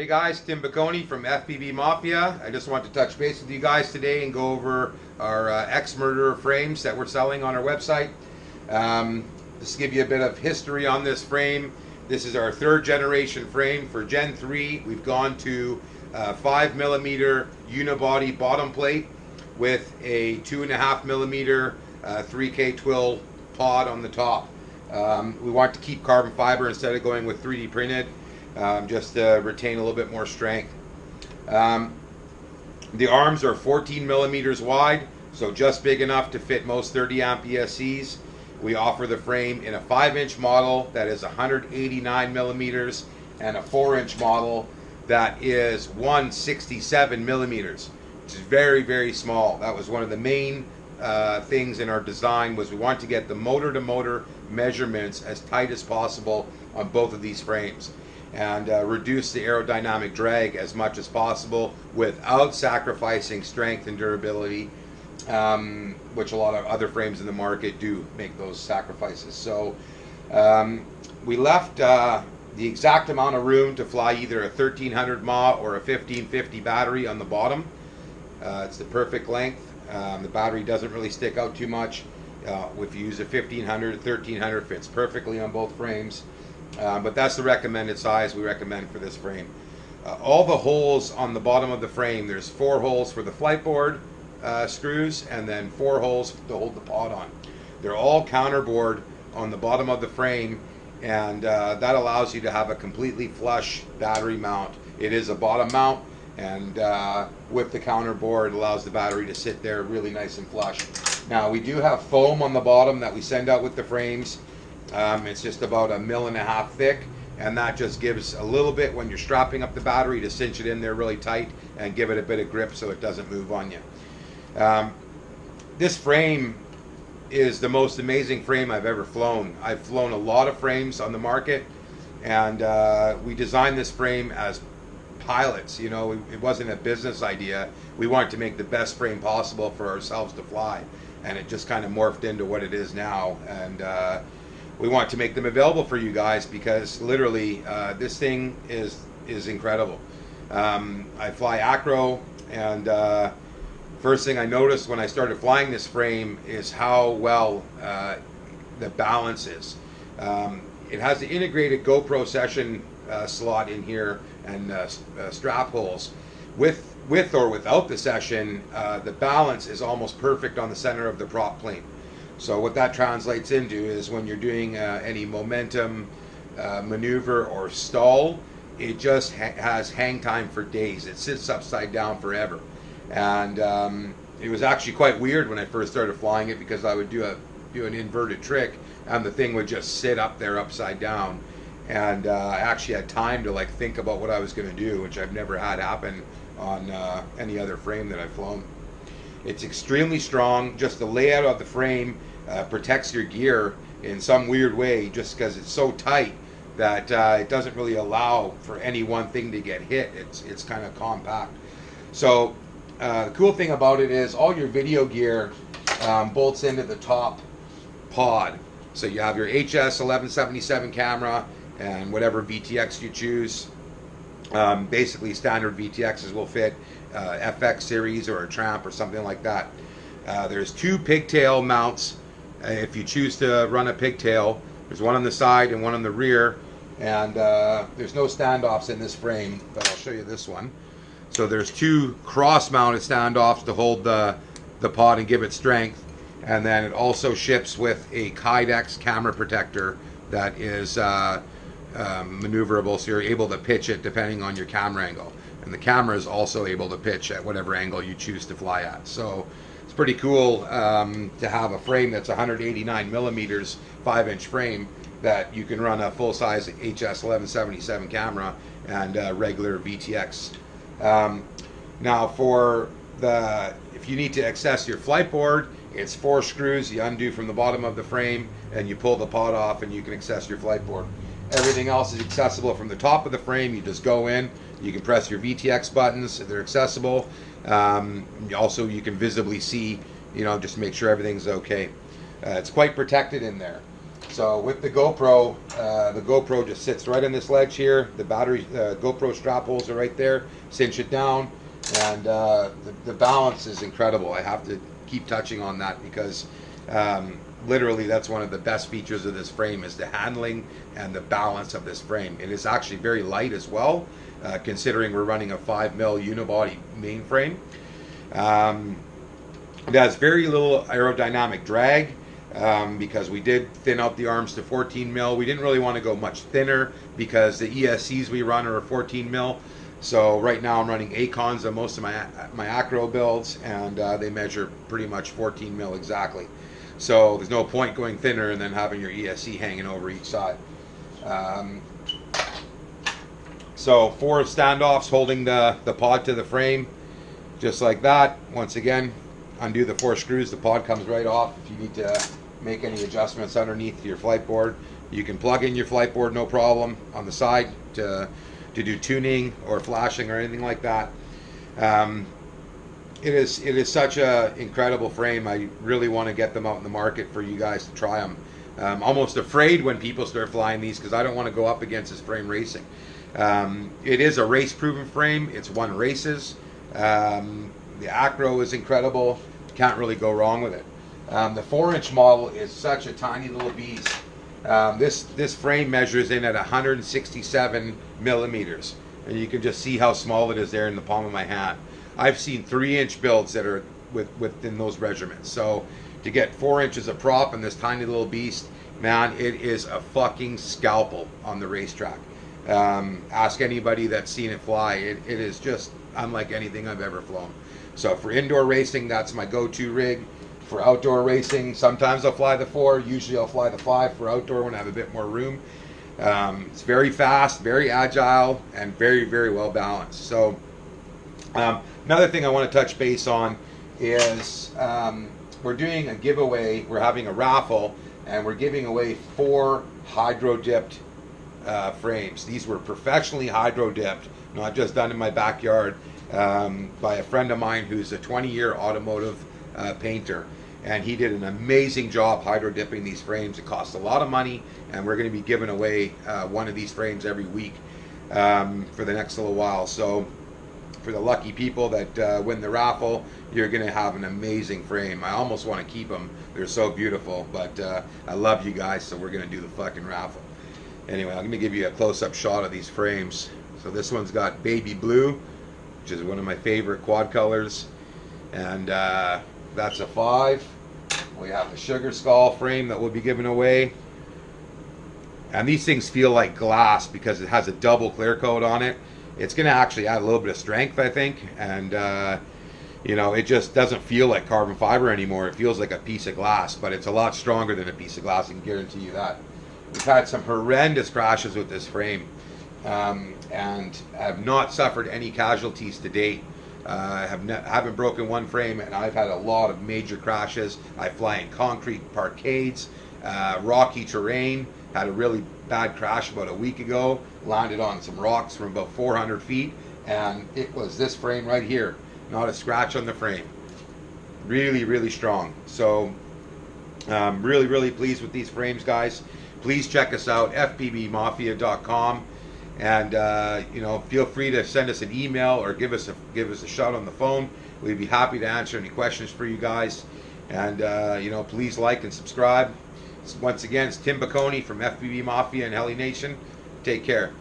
Hey guys, Tim Bacconi from FPV Mafia. I just want to touch base with you guys today and go over our ex-murderer frames that we're selling on our website. Just to give you a bit of history on this frame. This is our third generation frame. For Gen 3, we've gone to 5mm unibody bottom plate with a 2.5mm 3K twill pod on the top. We want to keep carbon fiber instead of going with 3D printed. Just to retain a little bit more strength. The arms are 14 millimeters wide, so just big enough to fit most 30 amp ESCs. We offer the frame in a 5-inch model that is 189 millimeters and a 4-inch model that is 167 millimeters, which is very, very small. That was one of the main things in our design, was we want to get the motor-to-motor measurements as tight as possible on both of these frames, and reduce the aerodynamic drag as much as possible without sacrificing strength and durability, which a lot of other frames in the market do make those sacrifices. So we left the exact amount of room to fly either a 1300 mAh or a 1550 battery on the bottom. It's the perfect length. The battery doesn't really stick out too much. If you use a 1500, 1300 fits perfectly on both frames. But that's the recommended size we recommend for this frame. All the holes on the bottom of the frame, there's 4 holes for the flight board screws and then 4 holes to hold the pod on. They're all counterbored on the bottom of the frame, and that allows you to have a completely flush battery mount. It is a bottom mount, and with the counterboard it allows the battery to sit there really nice and flush. Now we do have foam on the bottom that we send out with the frames. It's just about 1.5 mm thick, and that just gives a little bit when you're strapping up the battery to cinch it in there really tight and give it a bit of grip so it doesn't move on you. This frame is the most amazing frame I've ever flown. I've flown a lot of frames on the market, and we designed this frame as pilots. You know, it wasn't a business idea. We wanted to make the best frame possible for ourselves to fly, and it just kind of morphed into what it is now. And we want to make them available for you guys because literally this thing is incredible. I fly acro, and first thing I noticed when I started flying this frame is how well the balance is. It has the integrated GoPro session slot in here and strap holes. With or without the session, the balance is almost perfect on the center of the prop plane. So what that translates into is when you're doing any momentum maneuver or stall, it just has hang time for days. It sits upside down forever. And it was actually quite weird when I first started flying it, because I would do an inverted trick and the thing would just sit up there upside down. And I actually had time to like think about what I was going to do, which I've never had happen on any other frame that I've flown. It's extremely strong. Just the layout of the frame protects your gear in some weird way, just because it's so tight that it doesn't really allow for any one thing to get hit. It's kind of compact. So the cool thing about it is all your video gear bolts into the top pod. So you have your HS 1177 camera and whatever VTX you choose. Basically standard VTXs will fit FX series or a Tramp or something like that. There's 2 pigtail mounts if you choose to run a pigtail. There's one on the side and one on the rear, and there's no standoffs in this frame, but I'll show you this one. So there's 2 cross-mounted standoffs to hold the pod and give it strength, and then it also ships with a Kydex camera protector that is maneuverable, so you're able to pitch it depending on your camera angle. And the camera is also able to pitch at whatever angle you choose to fly at. So it's pretty cool to have a frame that's 189 millimeters, 5-inch frame, that you can run a full-size HS 1177 camera and regular VTX. Now for if you need to access your flight board, it's 4 screws you undo from the bottom of the frame, and you pull the pod off and you can access your flight board. Everything else is accessible from the top of the frame. You just go in, you can press your VTX buttons, they're accessible. Also, you can visibly see, just make sure everything's okay. It's quite protected in there. So with the GoPro just sits right on this ledge here. The battery GoPro strap holes are right there. Cinch it down, and the balance is incredible. I have to keep touching on that because literally that's one of the best features of this frame is the handling and the balance of this frame. It is actually very light as well, considering we're running a 5mm unibody mainframe. It has very little aerodynamic drag. Because we did thin out the arms to 14mm. We didn't really want to go much thinner because the ESCs we run are 14mm. So right now I'm running Acons on most of my acro builds, and they measure pretty much 14mm exactly. So there's no point going thinner and then having your ESC hanging over each side. So 4 standoffs holding the pod to the frame, just like that. Once again, undo the 4 screws, the pod comes right off. If you need to make any adjustments underneath your flight board, you can plug in your flight board, no problem, on the side to do tuning or flashing or anything like that. It is such a incredible frame. I really want to get them out in the market for you guys to try them. I'm almost afraid when people start flying these because I don't want to go up against this frame racing. It is a race-proven frame. It's won races. The acro is incredible. Can't really go wrong with it. The 4-inch model is such a tiny little beast. This frame measures in at 167 millimeters, and you can just see how small it is there in the palm of my hand. I've seen 3-inch builds that are within those measurements. So to get 4 inches of prop in this tiny little beast, man, it is a fucking scalpel on the racetrack. Ask anybody that's seen it fly. It is just unlike anything I've ever flown. So for indoor racing, that's my go-to rig. For outdoor racing, sometimes I'll fly the 4. Usually I'll fly the 5 for outdoor when I have a bit more room. It's very fast, very agile, and very, very well balanced. So another thing I want to touch base on is we're doing a giveaway. We're having a raffle, and we're giving away 4 hydro-dipped frames. These were professionally hydro-dipped, not just done in my backyard, by a friend of mine who's a 20-year automotive painter, and he did an amazing job hydro dipping these frames. It cost a lot of money, and we're going to be giving away one of these frames every week for the next little while. So for the lucky people that win the raffle, you're going to have an amazing frame. I almost want to keep them. They're so beautiful, but I love you guys, so we're going to do the fucking raffle. Anyway, I'm going to give you a close-up shot of these frames. So this one's got baby blue, which is one of my favorite quad colors, and that's a 5. We have the sugar skull frame that we'll be giving away, and these things feel like glass because it has a double clear coat on it. It's going to actually add a little bit of strength, I think, and you know, it just doesn't feel like carbon fiber anymore. It feels like a piece of glass, but it's a lot stronger than a piece of glass, I can guarantee you that. We've had some horrendous crashes with this frame, and have not suffered any casualties to date. Haven't broken one frame, and I've had a lot of major crashes. I fly in concrete parkades, rocky terrain. Had a really bad crash about a week ago. Landed on some rocks from about 400 feet, and it was this frame right here. Not a scratch on the frame. Really, really strong. So, really, really pleased with these frames, guys. Please check us out, fpbmafia.com. And you know, feel free to send us an email or give us a shout on the phone. We'd be happy to answer any questions for you guys. And you know, please like and subscribe. Once again, it's Tim Baconi from FPB Mafia and Heli Nation. Take care.